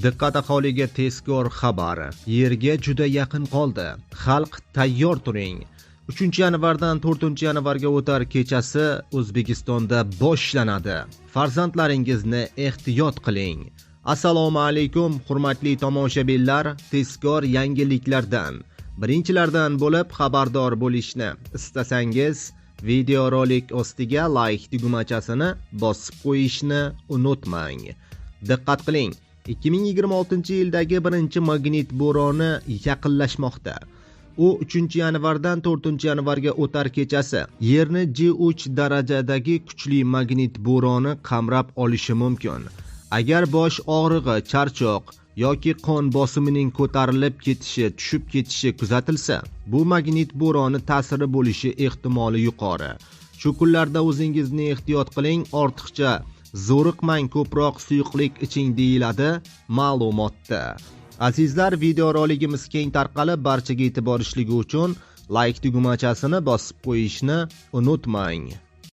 Diqqat aholiga tezkor xabar. Yerga juda yaqin qoldi. Xalq tayyor turing. 3-yanvardan 4-yanvarga o'tar kechasi O'zbekistonda boshlanadi. Farzandlaringizni ehtiyot qiling. Assalomu alaykum, hurmatli tomoshabinlar. Tezkor yangiliklardan, birinchilardan bo'lib xabardor bo'lishni istasangiz, videorolik ostiga like tugmachasini bosib qo'yishni unutmang. Diqqat qiling. 2026-yildagi birinchi magnit bo'roni yaqinlashmoqda. U 3-yanvardan 4-yanvarga o'tar kechasi Yerni G3 darajadagi kuchli magnit bo'roni qamrab olishi mumkin. Agar bosh og'rig'i, charchoq yoki qon bosimining ko'tarilib ketishi, tushib ketishi kuzatilsa, bu magnit bo'roni ta'siri bo'lishi ehtimoli yuqori. Shu kunlarda o'zingizni ehtiyot qiling, ortiqcha zo'riqmang, ko'proq suyuqlik iching deyiladi ma'lumotda. Azizlar, videoroligimiz keng tarqalib, barchaga e'tiborishligi uchun like tugmachasini bosib qo'yishni unutmang.